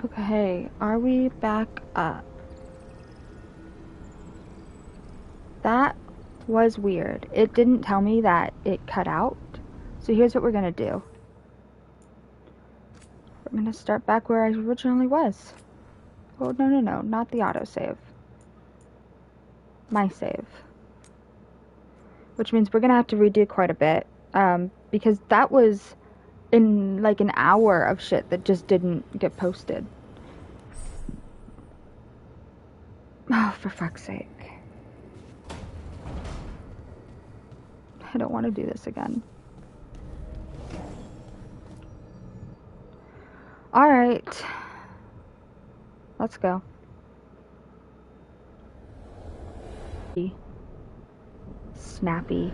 Okay, are we back up? That was weird. It didn't tell me that it cut out. So here's what we're gonna do. We're gonna start back where I originally was. Oh, no, not the autosave. My save. Which means we're gonna have to redo quite a bit. Because that was in like an hour of shit that just didn't get posted. Oh, for fuck's sake. I don't want to do this again. Alright. Let's go. Snappy.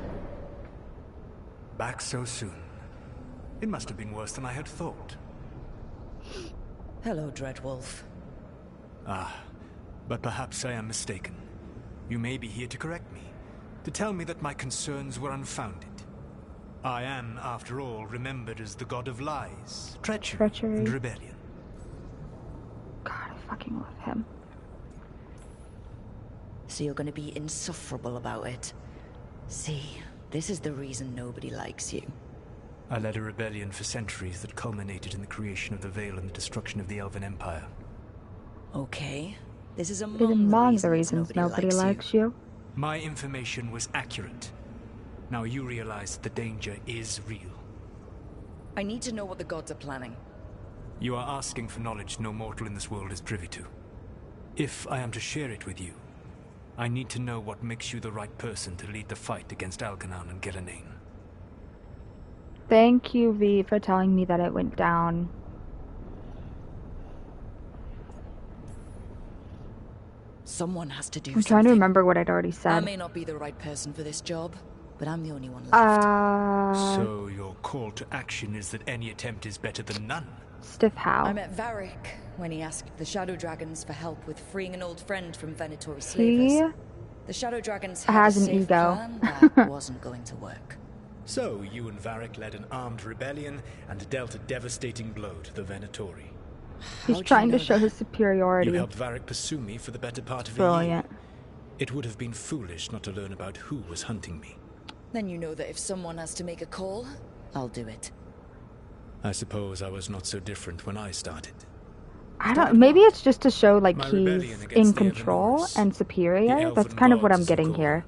Back so soon. It must have been worse than I had thought. Hello, Dreadwolf. Ah, but perhaps I am mistaken. You may be here to correct me, to tell me that my concerns were unfounded. I am, after all, remembered as the god of lies, treachery. And rebellion. God, I fucking love him. So you're gonna be insufferable about it. See, this is the reason nobody likes you. I led a rebellion for centuries that culminated in the creation of the Veil and the destruction of the Elven Empire. Okay, this is among the reasons nobody likes you. My information was accurate. Now you realize that the danger is real. I need to know what the gods are planning. You are asking for knowledge no mortal in this world is privy to. If I am to share it with you, I need to know what makes you the right person to lead the fight against Algernon and Gillenane. Thank you, V, for telling me that it went down. Someone has to do I'm trying to remember what I'd already said. I may not be the right person for this job, but I'm the only one left. So your call to action is that any attempt is better than none? Stiff how? I met Varric when he asked the Shadow Dragons for help with freeing an old friend from Venatori slavers. The Shadow Dragons has an ego. Plan that wasn't going to work. So you and Varric led an armed rebellion and dealt a devastating blow to the Venatori. He's trying to show his superiority. You helped Varric pursue me for the better part of Brilliant. a year. It would have been foolish not to learn about who was hunting me. Then you know that if someone has to make a call, I'll do it. I suppose I was not so different when I started. I don't. Maybe it's just to show like he's in control and superior. That's kind of what I'm getting here.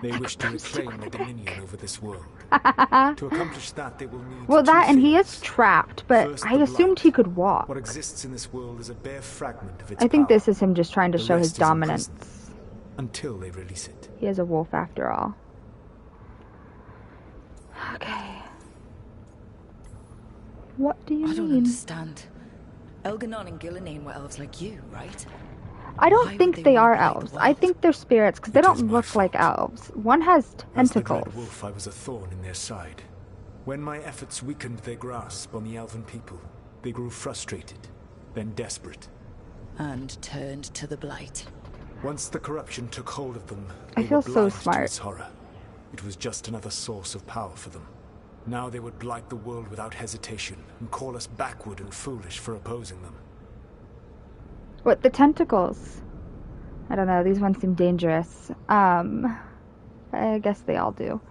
They wish to reclaim their dominion over this world. To accomplish that, they will need that and he is trapped, but First, I assumed he could walk. What exists in this world is a bare fragment of its I think power. this is him just trying to show his dominance. Until they release it. He is a wolf after all. Okay. What do you mean? I don't understand. Algernon and Gillenane were elves like you, right? I don't think they are elves. I think they're spirits because they don't look like elves. One has tentacles. As the Dread Wolf, I was a thorn in their side. When my efforts weakened their grasp on the elven people, they grew frustrated, then desperate. And turned to the Blight. Once the corruption took hold of them, I they feel were so blind to smart. its horror. It was just another source of power for them. Now they would blight the world without hesitation and call us backward and foolish for opposing them. What, the tentacles? I don't know, these ones seem dangerous. I guess they all do.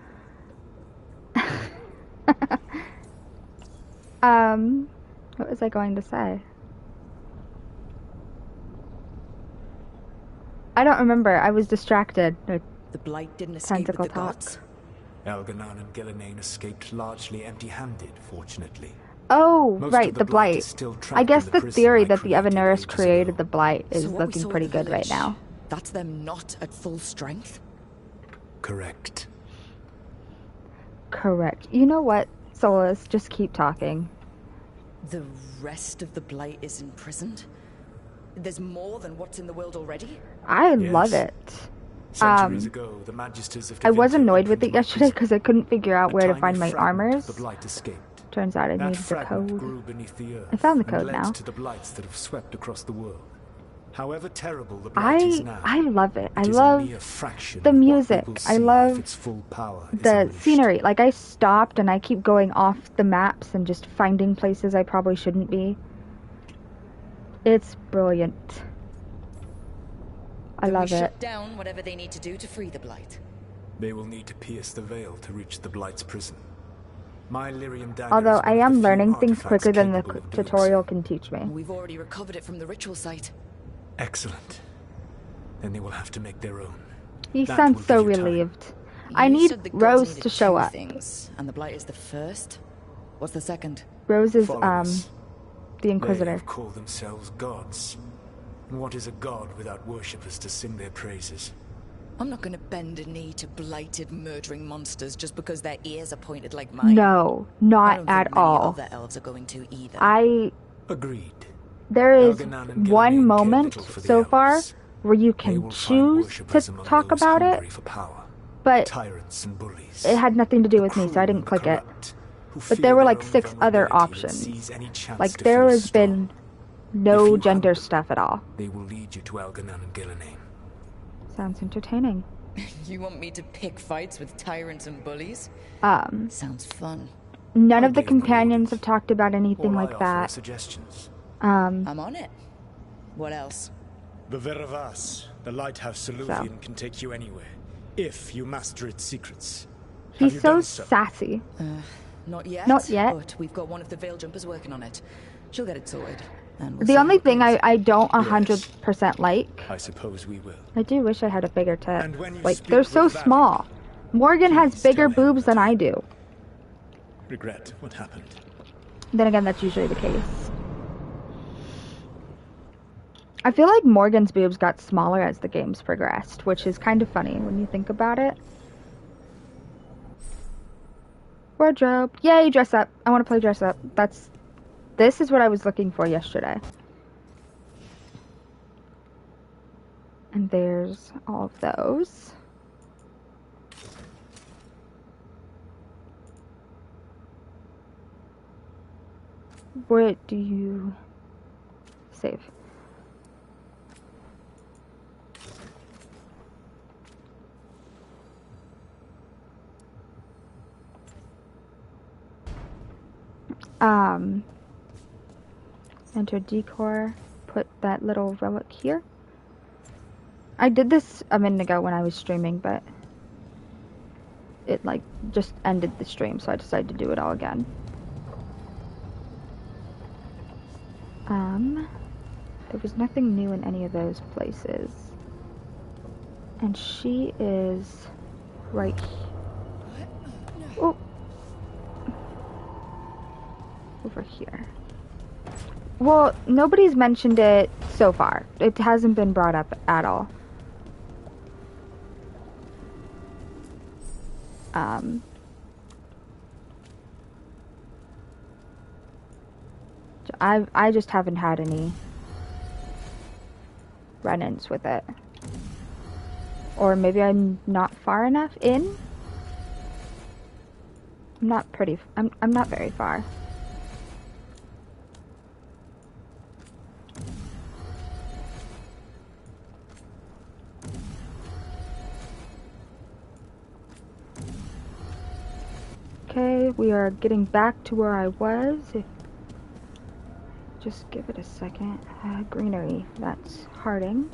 What was I going to say? I don't remember, I was distracted. The Blight didn't escape with the gods. Algernon and Gillenane escaped largely empty-handed, fortunately. Oh, Most right, of the Blight. I guess the theory that the Evaneris created the Blight is looking pretty good right now. That's them not at full strength? Correct. Correct. You know what, Solus? Just keep talking. The rest of the Blight is imprisoned? There's more than what's in the world already? I love it. Centuries ago, the Magisters of I was Divinity annoyed with it opened my yesterday because I couldn't figure out A where to tiny find my fragment armors. of the Blight escaped. Turns out I That needed the fragment code. grew beneath the earth I found the and code led now. to the blights that have swept across the world. However terrible the blight is now, I love it. I it is love a mere fraction the of what we music. will I see if love its full power is the unleashed. scenery. Like, I stopped and I keep going off the maps and just finding places I probably shouldn't be. It's brilliant. I love we it. shut down whatever they need to do to free the Blight. They will need to pierce the veil to reach the Blight's prison. My lyrium dagger Although is I one of am the few learning things artifacts quicker than the capable of doing tutorial so. can teach me. We've already recovered it from the ritual site. Excellent. Then they will have to make their own. He That sounds will so give you time. relieved. I You need said the gods Rose needed to show two up. things, and the Blight is the first. What's the second? Rose is, Followers. the They Inquisitor. have called themselves gods. And what is a god without worshippers to sing their praises? I'm not gonna bend a knee to blighted, murdering monsters just because their ears are pointed like mine. No, I not don't at think many all. other elves are going to either. Agreed. There is Elganan and one Gillian care moment little for the so far elves. where you They can will find choose worshippers to among talk those about hungry it, for power. but Tyrants and bullies. it had nothing to do with me, so I Cruel didn't and click it. corrupt, who But fear there were their like own 6 other vulnerability and options. seize any chance Like to there feel has strong. been If no you gender hunt them, stuff at all. They will lead you to Elganan and Gillian. Sounds entertaining. You want me to pick fights with tyrants and bullies? Sounds fun. None I of the gave no companions orders. have talked about anything All I like offer are that. suggestions. I'm on it. What else? The Veravas, the lighthouse Soluvian, can take you anywhere, if you master its secrets. Have He's you so done so? sassy. Not yet. Not yet. But we've got one of the Veil Jumpers working on it. She'll get it sorted. And we'll The see only how it thing goes. I don't 100% like, I suppose we will. I do wish I had a bigger tit. And when you Like, speak they're so with Vavic, small. Morgan has please bigger tell him boobs that than I I do. regret what happened. Then again, that's usually the case. I feel like Morgan's boobs got smaller as the games progressed, which is kind of funny when you think about it. Wardrobe. Yay, dress up. I want to play dress up. This is what I was looking for yesterday. And there's all of those. Where do you save? Enter decor, put that little relic here. I did this a minute ago when I was streaming, but it like just ended the stream, so I decided to do it all again. There was nothing new in any of those places. And she is right here. Oh. Over here. Well, nobody's mentioned it so far. It hasn't been brought up at all. I just haven't had any run-ins with it. Or maybe I'm not far enough in? I'm not very far. Okay, we are getting back to where I was. Just give it a second. Greenery, that's Harding.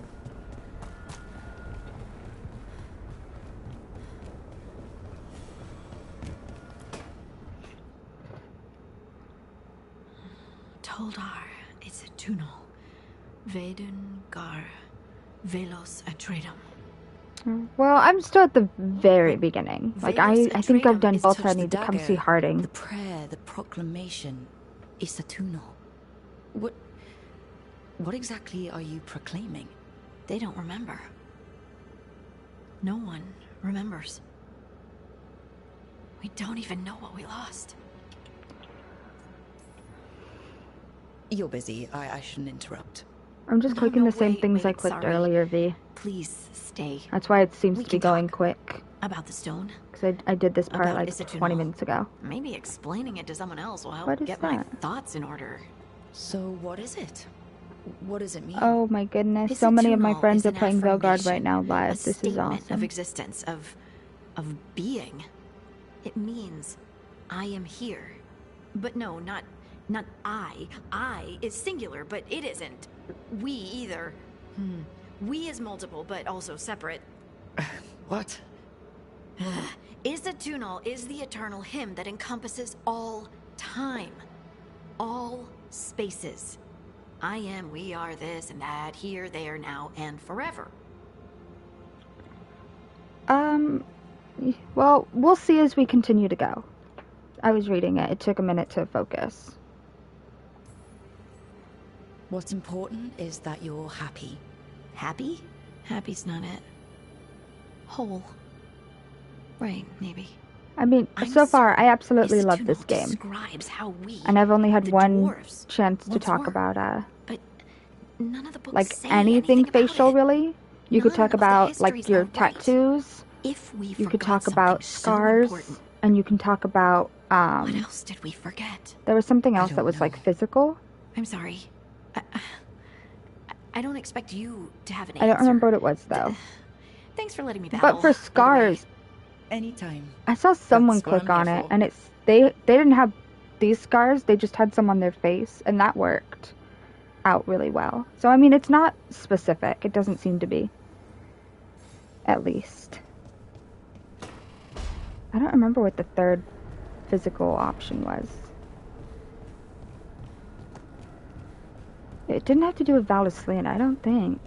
Toldar, it's a tunnel. Vaden, Gar, Velos, Atredum. Well, I'm still at the very beginning. Like, I think I've done both. I need to come see Harding. The prayer, the proclamation, Isatuno. What exactly are you proclaiming? They don't remember. No one remembers. We don't even know what we lost. You're busy. I shouldn't interrupt. I'm just clicking the same things I clicked earlier, V. Please stay. That's why it seems We to be can going talk. quick. About the stone? Because I did this part About like Isatuno. 20 minutes ago. Maybe explaining it to someone else will help What is get my that? thoughts in order. So what is it? What does it mean? Oh my goodness, so many of my Isatuno friends is are an playing Veilguard right affirmation, now a live. This is statement awesome. of existence, of being. It means I am here. But no, not Not I. I is singular, but it isn't. We either. We is multiple, but also separate. What? Is eternal is the eternal him that encompasses all time. All spaces. I am, we are, this and that, here, there, now, and forever. Well, we'll see as we continue to go. I was reading it. It took a minute to focus. What's important is that you're happy. Happy? Happy's not it. Whole. Right, maybe. I mean, so far, I absolutely love this game. Describes how we, and I've only had the one dwarves, chance to once talk were. about, But none of the books like, say anything about facial, it. really. You could None talk of the about, like, histories your are right. tattoos. If we You could forgot talk something about so scars. important, And you can talk about, what else did we forget? there was something I else that don't was, know. like, physical. I'm sorry. I don't expect you to have an I answer. don't remember what it was, though. Thanks for letting me babble. But for by the way. scars, Anytime. I saw someone That's what click I'm on here it, for. and they didn't have these scars, they just had some on their face, and that worked out really well. So, I mean, it's not specific. It doesn't seem to be. At least. I don't remember what the third physical option was. It didn't have to do with Valdislean, I don't think.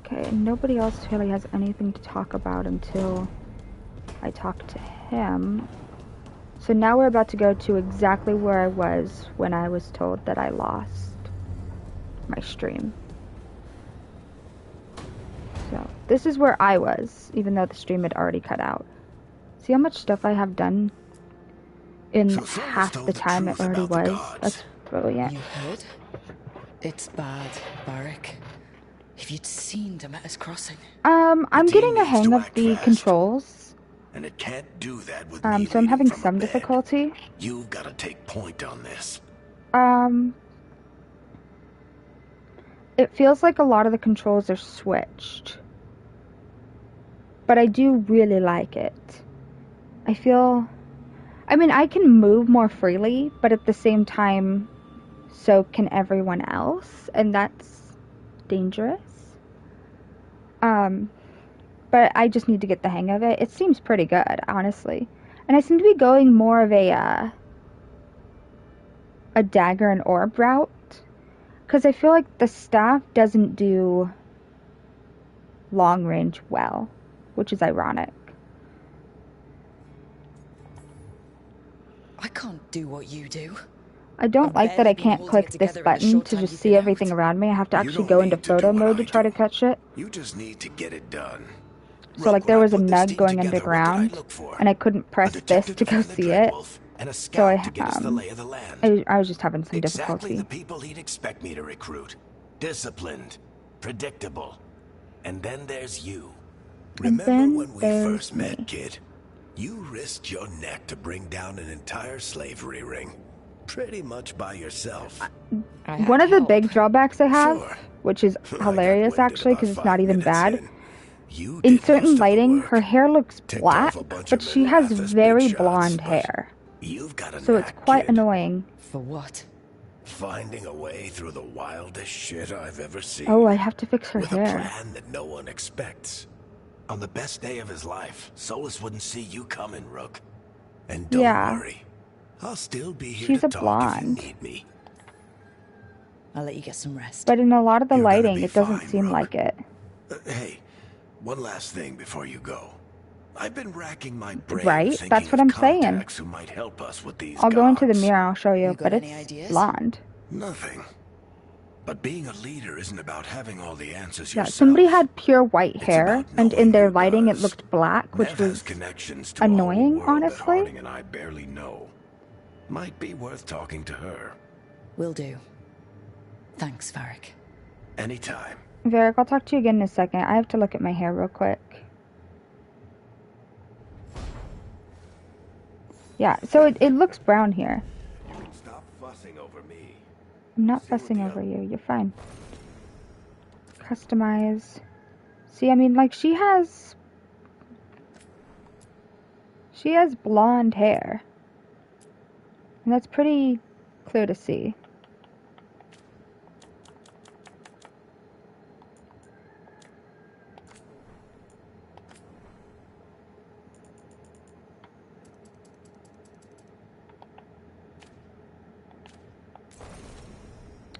Okay, and nobody else really has anything to talk about until I talk to him. So now we're about to go to exactly where I was when I was told that I lost my stream. So, this is where I was, even though the stream had already cut out. See how much stuff I have done in So Solus half told the the time it truth already about the was? gods. That's brilliant. You heard? It's bad, Varric. If you'd seen Demeter's crossing. I'm The team getting a needs hang to of act the fast. controls. And it can't do that with So me I'm leading having from some a bed. difficulty. You've got to take point on this. It feels like a lot of the controls are switched. But I do really like it. I mean, I can move more freely, but at the same time, so can everyone else, and that's dangerous. But I just need to get the hang of it. It seems pretty good, honestly. And I seem to be going more of a dagger and orb route. Because I feel like the staff doesn't do long range well, which is ironic. I can't do what you do. I don't I've like that barely I been can't holding click it this together in the button short to time just you've see been everything out. around me. I have to You actually don't go into need to do photo what mode I to try to do. catch it. You just need to get it done. So like there Look, was a when I put this nug team going together, what did I underground, look for? and I couldn't A press this detective to go find the see it. Dreadwolf, and a So scout to get us the lay of the land. I was just having some Exactly the difficulty. people he'd expect me to recruit. Disciplined, predictable. And then there's you. And Remember then when we there's first me. met, kid? You risked your neck to bring down an entire slavery ring. Pretty much by yourself. I had One of the help. big drawbacks I have, Sure. which is I got hilarious winded actually, about because it's 5 not even minutes bad. in. You In did certain most of the lighting, work. her hair looks Ticked black, off a bunch but of she has Middle-Athas very big shots, blonde but hair. You've got a So it's knack, quite kid. annoying. For what? Finding a way through the wildest shit I've ever seen. Oh, I have to fix her with a hair. plan that no one expects. On the best day of his life, Solus wouldn't see you coming, Rook. And don't Yeah. worry. I'll still be here She's to a talk blonde. if you need me. I'll let you get some rest. But in a lot of the You're gonna lighting, be it doesn't fine, seem Rook. like it. Hey, one last thing before you go. I've been racking my brain Right? thinking That's what of I'm saying. contacts who might help us with these I'll go into the gods. mirror, I'll show you, You got but any it's ideas? blonde. Nothing. But being a leader isn't about having all the answers Yeah, yourself. somebody had pure white It's hair, about and in knowing their who lighting it does. looked black, which Nev has was connections to annoying, a whole world that honestly. Harding and I barely know. Might be worth talking to her. Will do. Thanks, Varric. Anytime. Varric, I'll talk to you again in a second. I have to look at my hair real quick. Yeah, so it looks brown here. You can stop fussing over me. I'm not See what fussing the over other- you. You're fine. Customize. See, I mean, like, she has She has blonde hair. And that's pretty clear to see.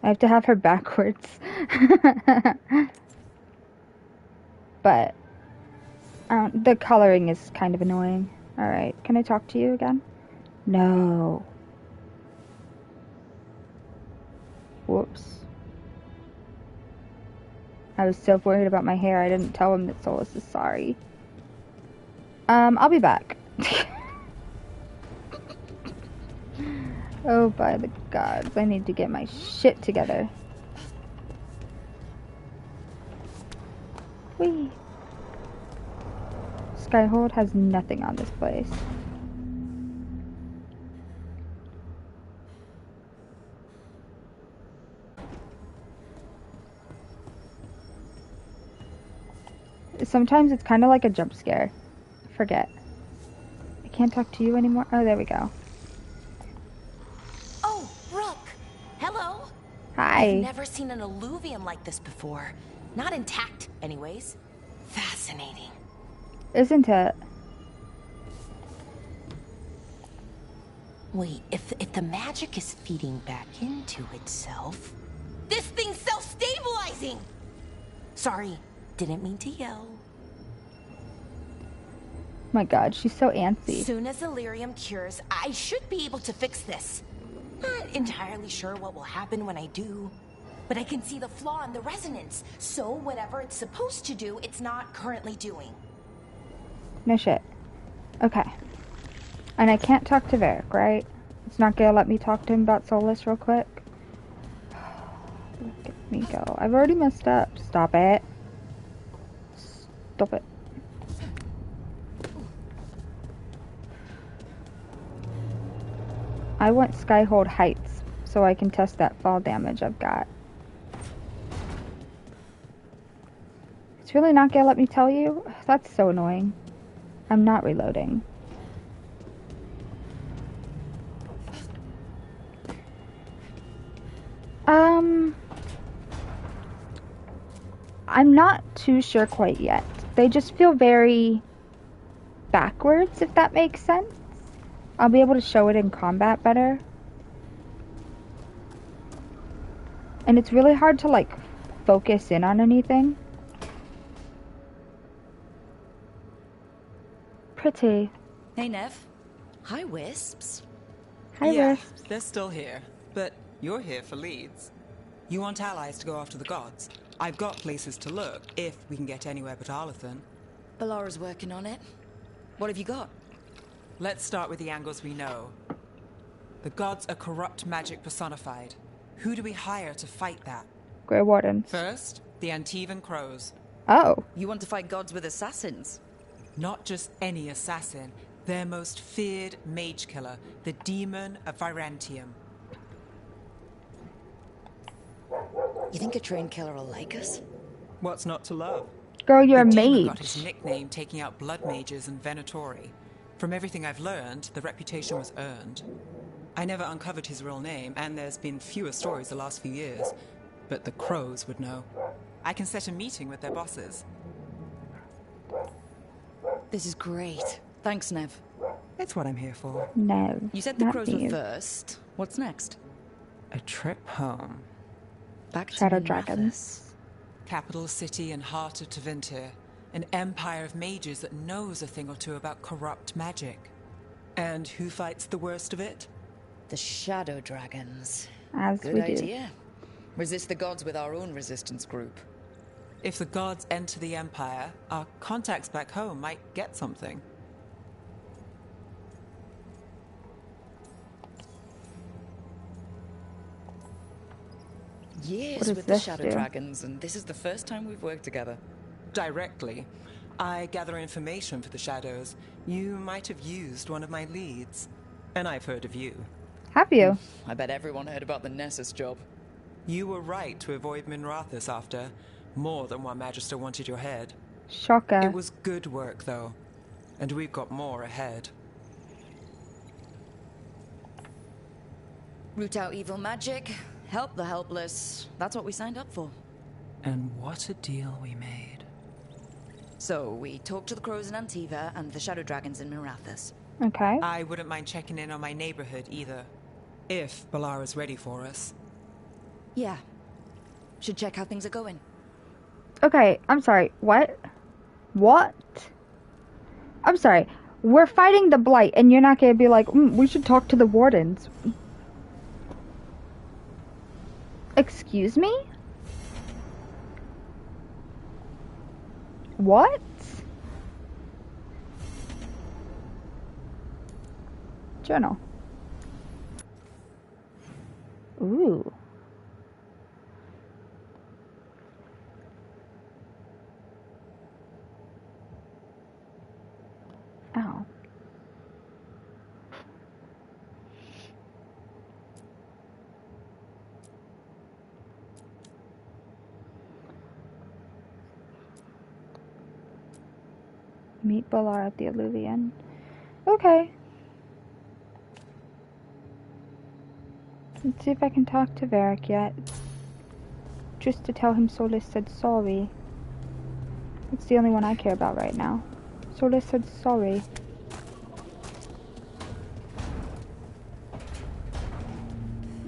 I have to have her backwards. But the coloring is kind of annoying. Alright, can I talk to you again? No. Whoops. I was so worried about my hair, I didn't tell him that Solus is sorry. I'll be back. Oh, by the gods, I need to get my shit together. Whee! Skyhold has nothing on this place. Sometimes it's kind of like a jump scare. Forget. I can't talk to you anymore. Oh, there we go. Oh, Rook! Hello! Hi. I've never seen an alluvium like this before. Not intact, anyways. Fascinating. Isn't it? Wait, if the magic is feeding back into itself... This thing's self-stabilizing! Sorry, didn't mean to yell. My god, she's so antsy. Soon as Illyrium cures, I should be able to fix this. Not entirely sure what will happen when I do. But I can see the flaw in the resonance, so whatever it's supposed to do, it's not currently doing. No shit. Okay. And I can't talk to Varric, right? It's not gonna let me talk to him about Solus real quick? Let me go. I've already messed up. Stop it. Stop it. I want Skyhold Heights so I can test that fall damage I've got. It's really not gonna let me tell you? That's so annoying. I'm not reloading. I'm not too sure quite yet. They just feel very backwards, if that makes sense. I'll be able to show it in combat better. And it's really hard to, like, focus in on anything. Pretty. Hey, Nev. Hi, Wisps. Hi, Yeah, Wisps. they're still here, but you're here for leads. You want allies to go after the gods? I've got places to look, if we can get anywhere but Arlathan. Balara's working on it. What have you got? Let's start with the angles we know. The gods are corrupt magic personified. Who do we hire to fight that? Grey Wardens. First, the Antivan Crows. Oh. You want to fight gods with assassins? Not just any assassin, their most feared mage killer, the Demon of Virantium. You think a trained killer will like us? What's not to love? Girl, you're a The demon got mage. his nickname taking out blood mages in Venatori. From everything I've learned, the reputation was earned. I never uncovered his real name, and there's been fewer stories the last few years. But the Crows would know. I can set a meeting with their bosses. This is great. Thanks, Nev. It's what I'm here for. No. You said the not crows you. were first. What's next? A trip home. Back to Shadow Minrathous. dragons. Capital city and heart of Tevinter. An empire of mages that knows a thing or two about corrupt magic. And who fights the worst of it? The shadow dragons. As Good we do. idea. Resist the gods with our own resistance group. If the gods enter the empire, our contacts back home might get something. Years What does with the this shadow do? dragons, and this is the first time we've worked together. Directly. I gather information for the shadows. You might have used one of my leads. And I've heard of you. Have you? I bet everyone heard about the Nessus job. You were right to avoid Minrathous after. More than one Magister wanted your head. Shocker. It was good work, though. And we've got more ahead. Root out evil magic, help the helpless. That's what we signed up for. And what a deal we made. So, we talked to the crows in Antiva and the shadow dragons in Mirathas. Okay. I wouldn't mind checking in on my neighborhood either. If Balara's ready for us. Yeah. Should check how things are going. Okay, I'm sorry. What? What? I'm sorry. We're fighting the Blight, and you're not gonna be like, we should talk to the wardens. Excuse me? What? Journal. Ooh. Ow. Meet Balar at the Alluvion. Okay. Let's see if I can talk to Varric yet. Just to tell him Solis said sorry. It's the only one I care about right now. Solis said sorry.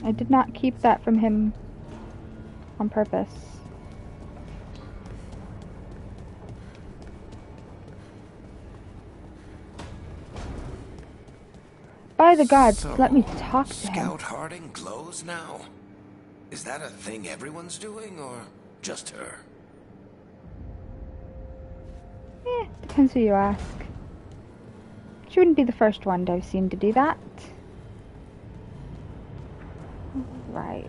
I did not keep that from him on purpose. By the gods, So, let me talk to him. Scout Harding glows now? Is that a thing everyone's doing, or just her? Depends who you ask. She wouldn't be the first one to have seen to do that. Right.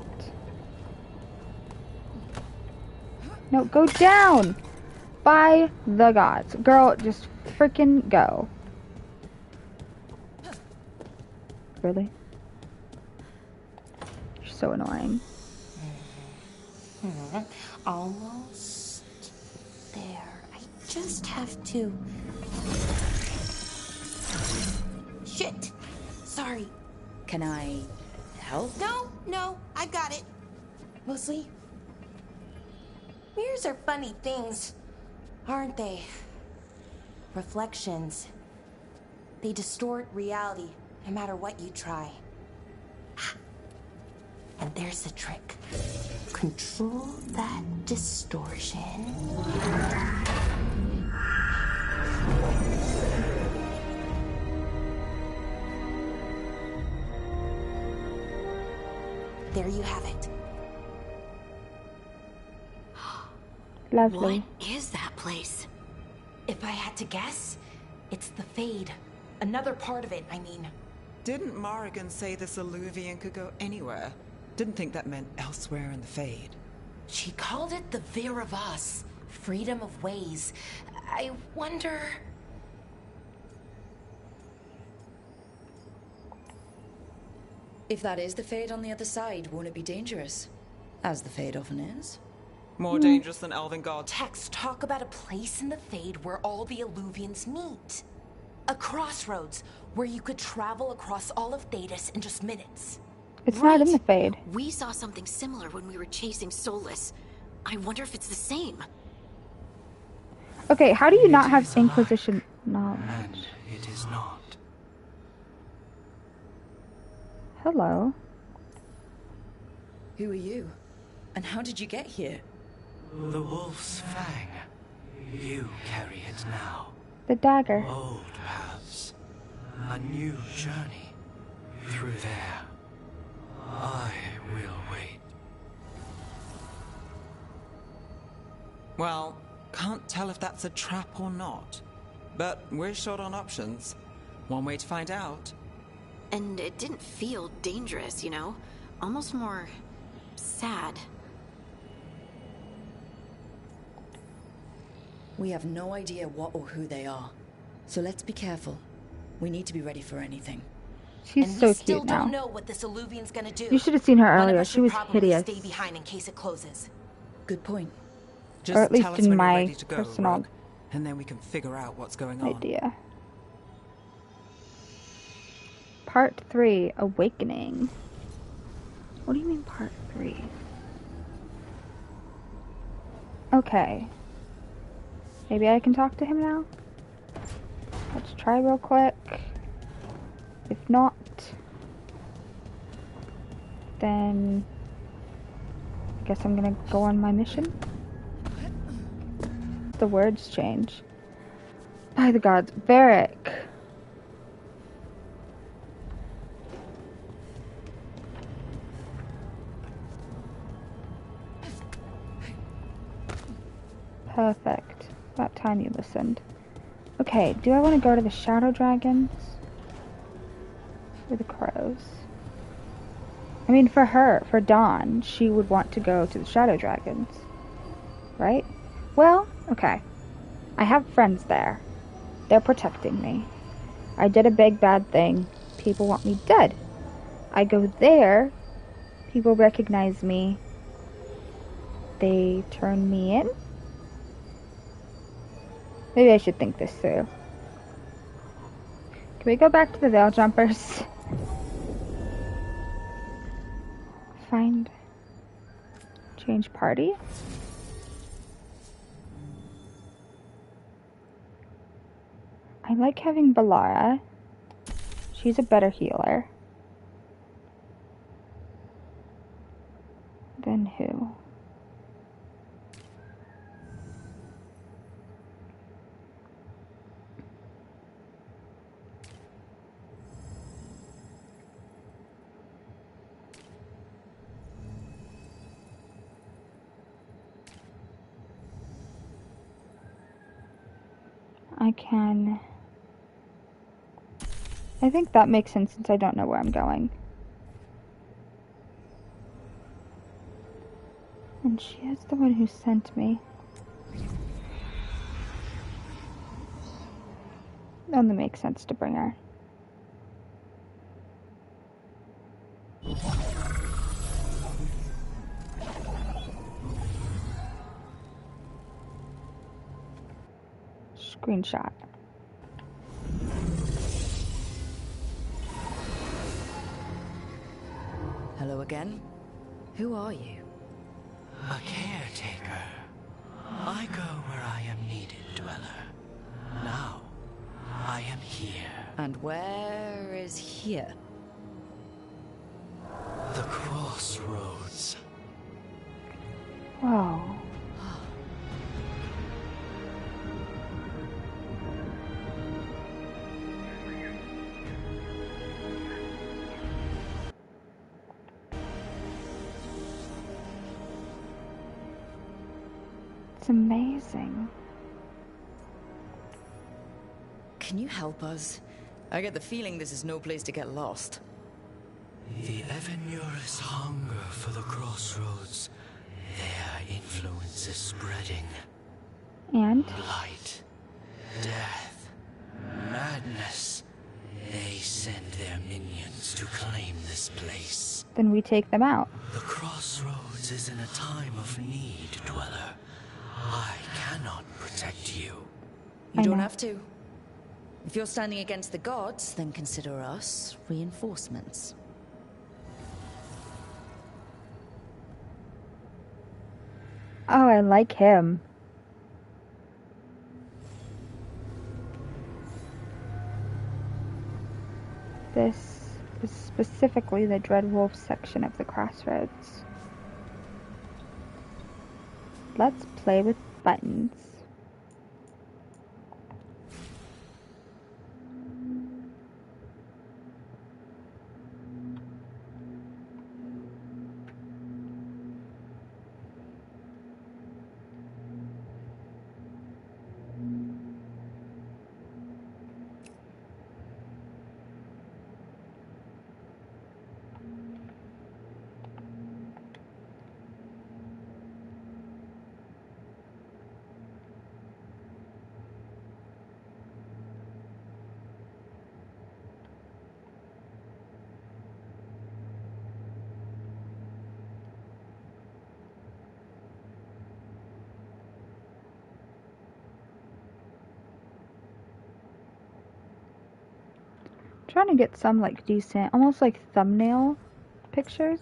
No, go down! By the gods. Girl, just freaking go. Really? You're so annoying. Almost there. I just have to... Shit! Sorry. Can I help? No, I got it. Mostly. Mirrors are funny things, aren't they? Reflections. They distort reality, no matter what you try. And there's the trick. Control that distortion. There you have it. Lovely. What is that place? If I had to guess, it's the Fade. Another part of it, I mean. Didn't Morrigan say this Alluvion could go anywhere? Didn't think that meant elsewhere in the Fade. She called it the Vir of Us, freedom of ways. I wonder... If that is the Fade on the other side, won't it be dangerous? As the Fade often is. More dangerous than Elven gods. Text talk about a place in the Fade where all the Alluvians meet. A crossroads where you could travel across all of Thedas in just minutes. It's not in the Fade. We saw something similar when we were chasing Solis. I wonder if it's the same. Okay, how do you not have Inquisition knowledge? And it is not. Hello. Who are you? And how did you get here? The Wolf's Fang. You carry it now. The dagger. Old paths. A new journey. Through there. I will wait. Well, can't tell if that's a trap or not. But we're short on options. One way to find out. And it didn't feel dangerous, you know? Almost more... sad. We have no idea what or who they are. So let's be careful. We need to be ready for anything. She's And so we still cute now. don't know what this Alluvian's gonna do. You should have seen her One of earlier. us She should was probably hideous. stay behind in case it closes. Good point. Just Or at least tell us in when my you're ready to go, personal Rogue, and then we can figure out what's going on. idea. Part 3, Awakening. Okay. Maybe I can talk to him now? Let's try real quick. If not, then I guess I'm gonna go on my mission. The words change. By the gods, Varric. Perfect. About time you listened. Okay, do I want to go to the Shadow Dragons? Or the Crows? I mean, for her, for Dawn, she would want to go to the Shadow Dragons. Right? Well, okay. I have friends there. They're protecting me. I did a big bad thing. People want me dead. I go there. People recognize me. They turn me in. Maybe I should think this through. Can we go back to the Veil Jumpers? Find. Change party. I like having Balara. She's a better healer. Then who? I think that makes sense since I don't know where I'm going. And she is the one who sent me. Only makes sense to bring her. Screenshot. Hello again. Who are you? A caretaker. I go where I am needed, Dweller. Now, I am here. And where is here? The crossroads. Whoa. It's amazing. Can you help us? I get the feeling this is no place to get lost. The Evanurus hunger for the crossroads. Their influence is spreading. And? Light, death, madness. They send their minions to claim this place. Then we take them out. The crossroads is in a time of need, Dweller. I cannot protect you. You don't have to. If you're standing against the gods, then consider us reinforcements. Oh, I like him. This is specifically the Dreadwolf section of the Crossroads. Let's play with buttons. Trying to get some like decent, almost like thumbnail pictures.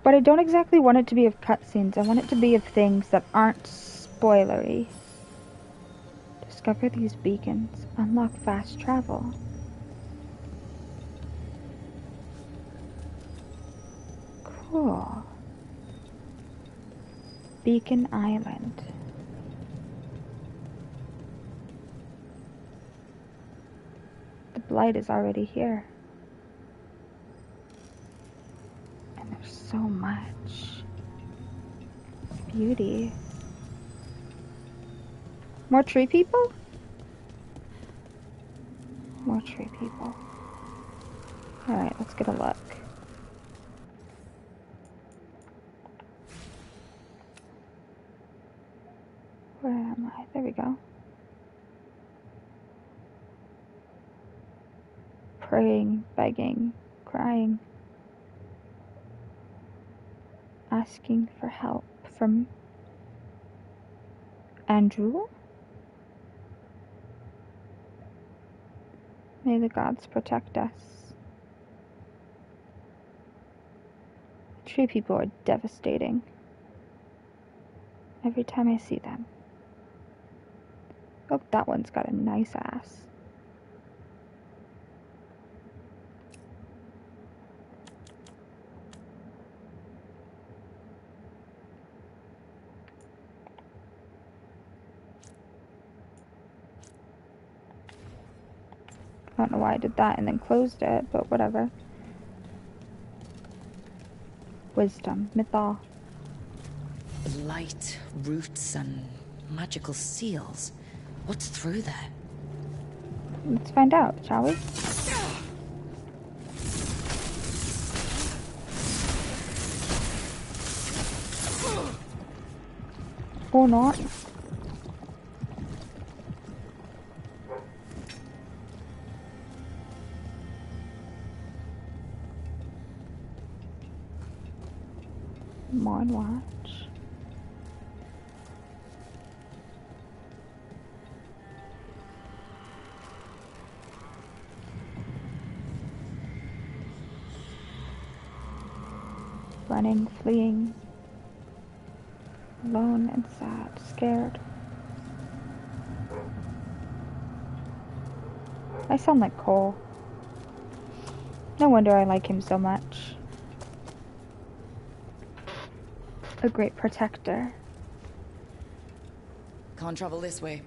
But I don't exactly want it to be of cutscenes. I want it to be of things that aren't spoilery. Discover these beacons. Unlock fast travel. Cool. Beacon Island. The blight is already here. And there's so much beauty. More tree people? More tree people. Alright, let's get a look. Where am I? There we go. Praying, begging, crying. Asking for help from Andrew? May the gods protect us. Tree people are devastating. Every time I see them. Oh, that one's got a nice ass. I don't know why I did that and then closed it, but whatever. Wisdom, mythol. Light, roots, and magical seals. What's through there? Let's find out, shall we? Or not. Mind watch. Running, fleeing. Alone and sad, scared. I sound like Cole. No wonder I like him so much. A great protector. Can't travel this way.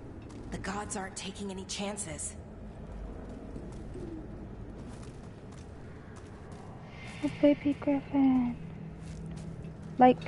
The gods aren't taking any chances. A baby griffin. Like...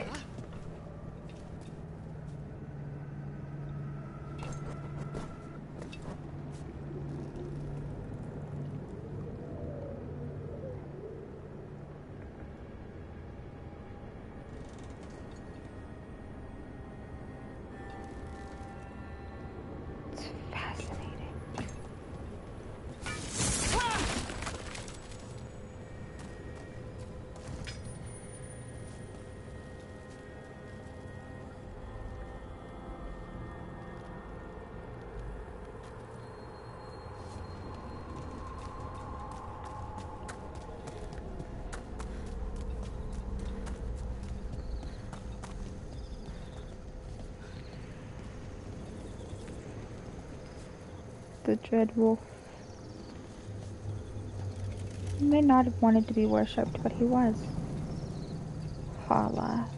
the dread wolf. He may not have wanted to be worshipped, but he was. Hala.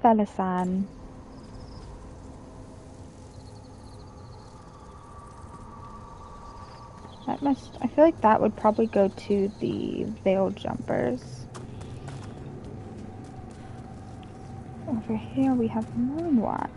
Felisan. That must... I feel like that would probably go to the veil jumpers. Over here we have Moonwatch.